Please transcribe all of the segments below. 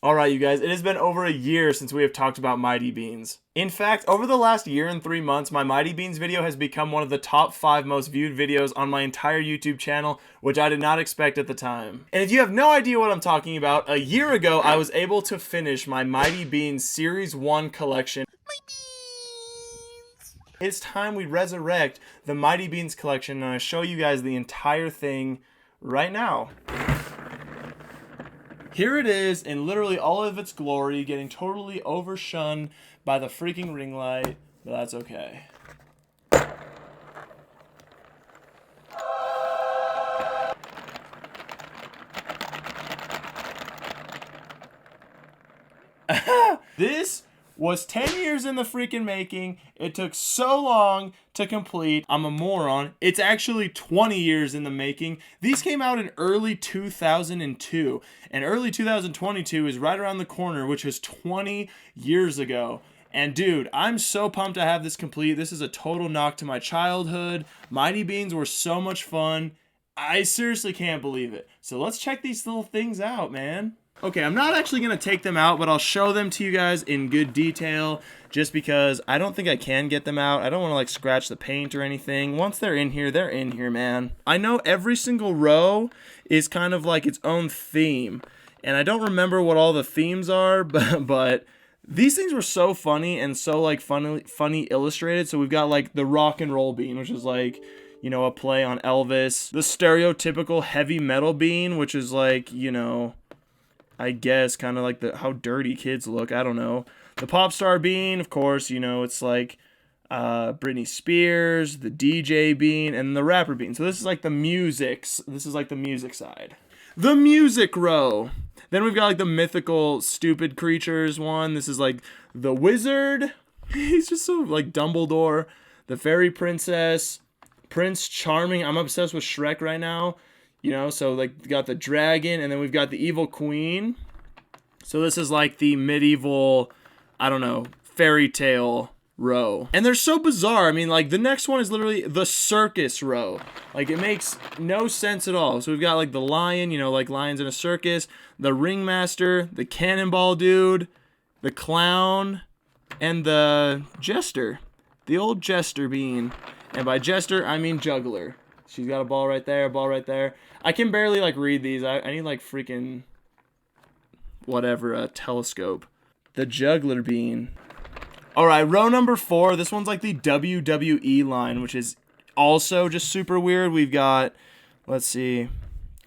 Alright you guys, it has been over a year since we have talked about Mighty Beanz. In fact, over the last year and 3 months, my Mighty Beanz video has become one of the top 5 most viewed videos on my entire YouTube channel, which I did not expect at the time. And if you have no idea what I'm talking about, a year ago I was able to finish my Mighty Beanz Series 1 collection. It's time we resurrect the Mighty Beanz collection, and I show you guys the entire thing right now. Here it is in literally all of its glory, getting totally overshone by the freaking ring light, but that's okay. This was 10 years in the freaking making. It took so long to complete. I'm a moron. It's actually 20 years in the making. These came out in early 2002, and early 2022 is right around the corner, which is 20 years ago. And dude, I'm so pumped to have this complete. This is a total knock to my childhood. Mighty Beanz were so much fun. I seriously can't believe it. So let's check these little things out, man. Okay, I'm not actually going to take them out, but I'll show them to you guys in good detail just because I don't think I can get them out. I don't want to like scratch the paint or anything. Once they're in here, man. I know every single row is kind of like its own theme, and I don't remember what all the themes are, but these things were so funny and so like funny illustrated. So we've got like the rock and roll bean, which is like, you know, a play on Elvis. The stereotypical heavy metal bean, which is like, you know, I guess kind of like how dirty kids look. I don't know. The pop star bean, of course, you know, it's like Britney Spears, the DJ bean, and the rapper bean. So this is like the music. This is like the music side. The music row. Then we've got like the mythical stupid creatures one. This is like the wizard. He's just so like Dumbledore. The fairy princess. Prince Charming. I'm obsessed with Shrek right now. You know, so like we got the dragon, and then we've got the evil queen. So this is like the medieval, I don't know, fairy tale row. And they're so bizarre. I mean, like the next one is literally the circus row. Like it makes no sense at all. So we've got like the lion, you know, like lions in a circus, the ringmaster, the cannonball dude, the clown, and the jester. The old jester bean. And by jester, I mean juggler. She's got a ball right there, a ball right there. I can barely like read these. I need like freaking whatever, a telescope. The juggler bean. All right, row number 4. This one's like the WWE line, which is also just super weird. We've got, let's see.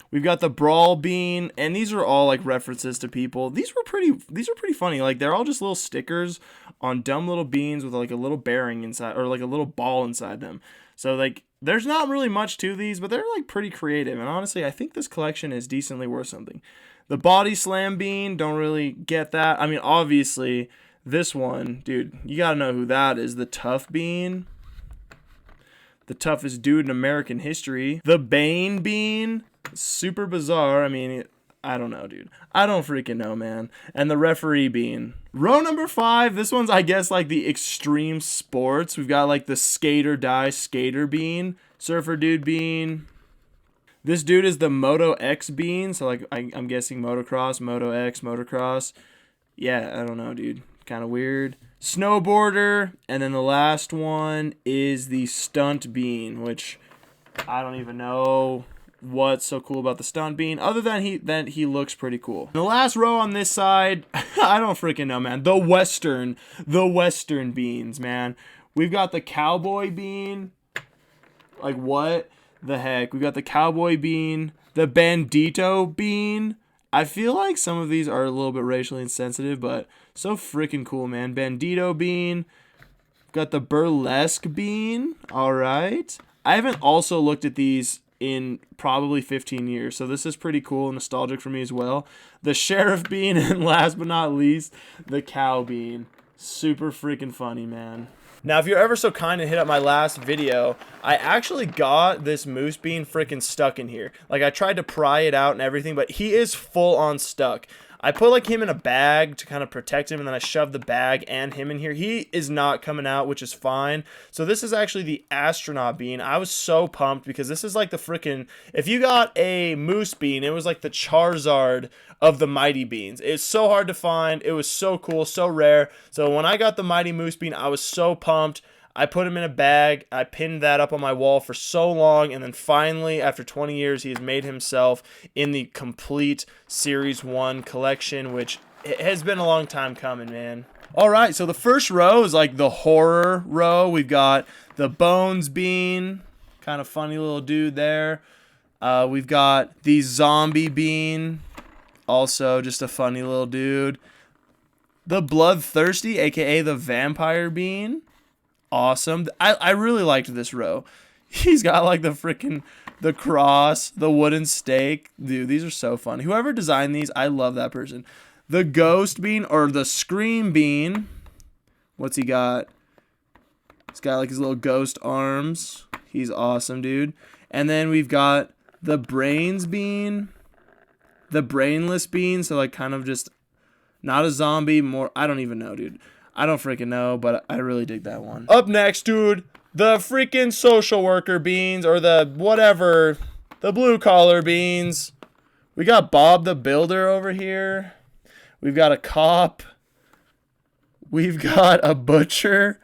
We've got the brawl bean, and these are all like references to people. These are pretty funny. Like they're all just little stickers on dumb little beans with like a little bearing inside, or like a little ball inside them. So like there's not really much to these, but they're like pretty creative. And honestly, I think this collection is decently worth something. The body slam bean, don't really get that. I mean, obviously this one, dude, you gotta know who that is. The tough bean. The toughest dude in American history. The Bane bean. Super bizarre. I mean, I don't know, dude. I don't freaking know, man. And the referee bean. Row number 5. This one's, I guess, like the extreme sports. We've got like the skate or die skater bean. Surfer dude bean. This dude is the Moto X bean. So like I'm guessing motocross, Moto X, motocross. Yeah, I don't know, dude. Kind of weird. Snowboarder. And then the last one is the stunt bean, which I don't even know what's so cool about the stunt bean other than he looks pretty cool. The last row on this side, I don't freaking know, man. The western beans, man. We've got the cowboy bean. Like what the heck? We got the cowboy bean, the bandito bean. I feel like some of these are a little bit racially insensitive, but so freaking cool, man. Bandito bean. Got the burlesque bean. All right. I haven't also looked at these in probably 15 years, so this is pretty cool and nostalgic for me as well. The sheriff bean, and last but not least, the cow bean. Super freaking funny, man. Now, if you're ever so kind to hit up my last video, I actually got this moose bean freaking stuck in here. Like, I tried to pry it out and everything, but he is full on stuck. I put like him in a bag to kind of protect him, and then I shoved the bag and him in here. He is not coming out, which is fine. So this is actually the astronaut bean. I was so pumped because this is like the freaking, if you got a moose bean, it was like the Charizard of the mighty beans. It's so hard to find. It was so cool, so rare. So when I got the mighty moose bean, I was so pumped. I put him in a bag. I pinned that up on my wall for so long, and then finally, after 20 years, he has made himself in the complete Series 1 collection, which has been a long time coming, man. All right, so the first row is like the horror row. We've got the Bones Bean, kind of funny little dude there. We've got the Zombie Bean, also just a funny little dude. The Bloodthirsty, aka the Vampire Bean. Awesome. I really liked this row. He's got like the cross, the wooden stake. Dude, these are so funny. Whoever designed these, I love that person. The Ghost Bean, or the Scream Bean. What's he got? He's got like his little ghost arms. He's awesome, dude. And then we've got the Brains Bean. The Brainless Bean, so like kind of just not a zombie, more, I don't even know, dude. I don't freaking know, but I really dig that one. Up next, dude, the freaking social worker beans, or the whatever, the blue collar beans. We got Bob the Builder over here. We've got a cop. We've got a butcher,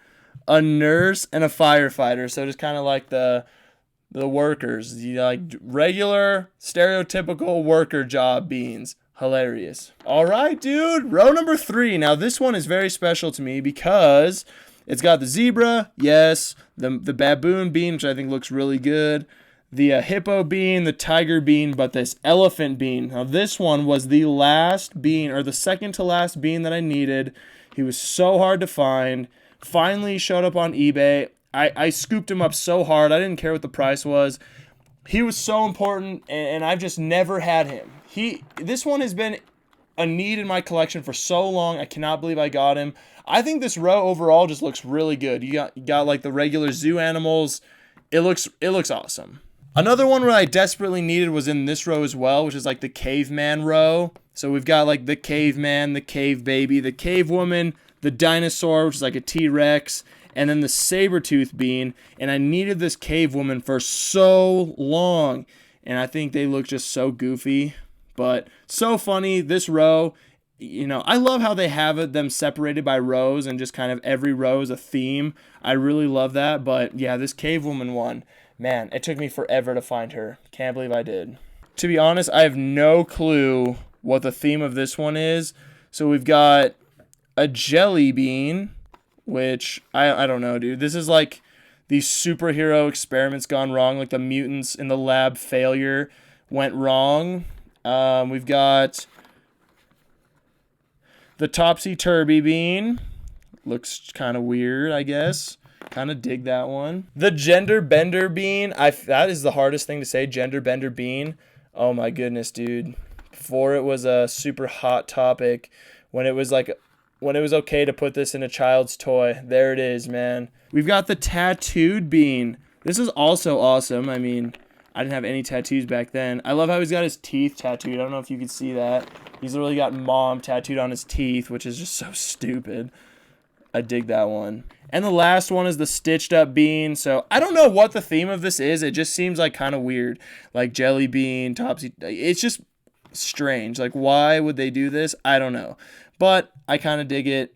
a nurse, and a firefighter. So just kind of like the workers, like regular, stereotypical worker job beans. Hilarious. All right, dude. Row number 3. Now, this one is very special to me because it's got the zebra, yes, the baboon bean, which I think looks really good, the hippo bean, the tiger bean, but this elephant bean. Now, this one was the last bean, or the second to last bean that I needed. He was so hard to find. Finally showed up on eBay. I scooped him up so hard. I didn't care what the price was. He was so important, and I've just never had him. This one has been a need in my collection for so long. I cannot believe I got him. I think this row overall just looks really good. You got like the regular zoo animals. It looks awesome. Another one where I desperately needed was in this row as well, which is like the caveman row. So we've got like the caveman, the cave baby, the cave woman, the dinosaur, which is like a T-Rex, and then the saber-tooth bean. And I needed this cave woman for so long, and I think they look just so goofy. But so funny, this row, you know, I love how they have them separated by rows and just kind of every row is a theme. I really love that. But yeah, this cave woman one, man, it took me forever to find her. Can't believe I did. To be honest, I have no clue what the theme of this one is. So we've got a jelly bean, which I don't know, dude. This is like these superhero experiments gone wrong, like the mutants in the lab failure went wrong. We've got the topsy-turvy bean. Looks kind of weird, I guess. Kind of dig that one. The gender bender bean. That is the hardest thing to say, gender bender bean. Oh my goodness, dude. Before it was a super hot topic, when it was okay to put this in a child's toy. There it is, man. We've got the tattooed bean. This is also awesome. I mean, I didn't have any tattoos back then. I love how he's got his teeth tattooed. I don't know if you can see that. He's literally got mom tattooed on his teeth, which is just so stupid. I dig that one. And the last one is the stitched up bean. So I don't know what the theme of this is. It just seems like kind of weird. Like jelly bean, topsy. It's just strange. Like, why would they do this? I don't know. But I kind of dig it.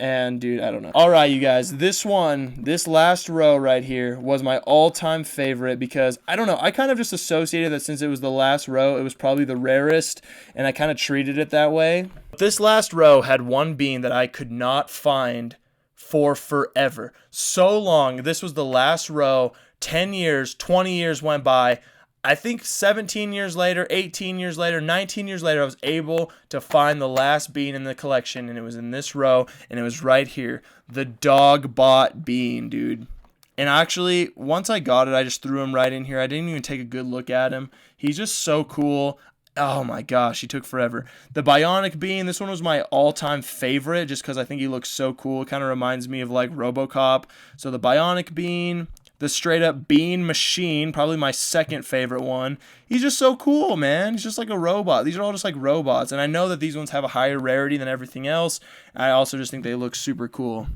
And, dude, I don't know. All right, you guys. This last row right here was my all-time favorite because, I don't know, I kind of just associated that since it was the last row, it was probably the rarest, and I kind of treated it that way. This last row had one bean that I could not find for forever. So long. This was the last row. 10 years, 20 years went by. I think 17 years later, 18 years later, 19 years later, I was able to find the last bean in the collection, and it was in this row, and it was right here. The Dogbot bean, dude. And actually, once I got it, I just threw him right in here. I didn't even take a good look at him. He's just so cool. Oh my gosh, he took forever. The Bionic bean, this one was my all-time favorite just because I think he looks so cool. It kind of reminds me of like RoboCop. So the Bionic bean, the straight up Bean Machine, probably my second favorite one. He's just so cool, man. He's just like a robot. These are all just like robots. And I know that these ones have a higher rarity than everything else. I also just think they look super cool.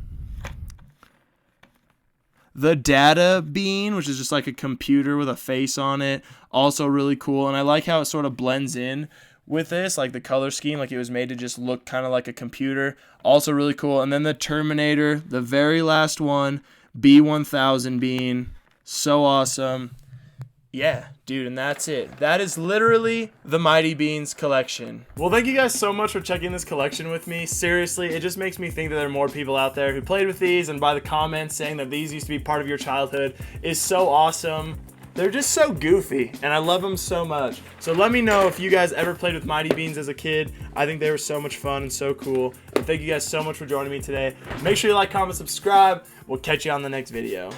The Data Bean, which is just like a computer with a face on it, also really cool. And I like how it sort of blends in with this, like the color scheme, like it was made to just look kind of like a computer. Also really cool. And then the Terminator, the very last one, B1000 Bean. So awesome. Yeah, dude, and that's it. That is literally the Mighty Beanz collection. Well, thank you guys so much for checking this collection with me. Seriously, it just makes me think that there are more people out there who played with these, and by the comments saying that these used to be part of your childhood is so awesome. They're just so goofy, and I love them so much. So let me know if you guys ever played with Mighty Beanz as a kid. I think they were so much fun and so cool. And thank you guys so much for joining me today. Make sure you like, comment, subscribe. We'll catch you on the next video.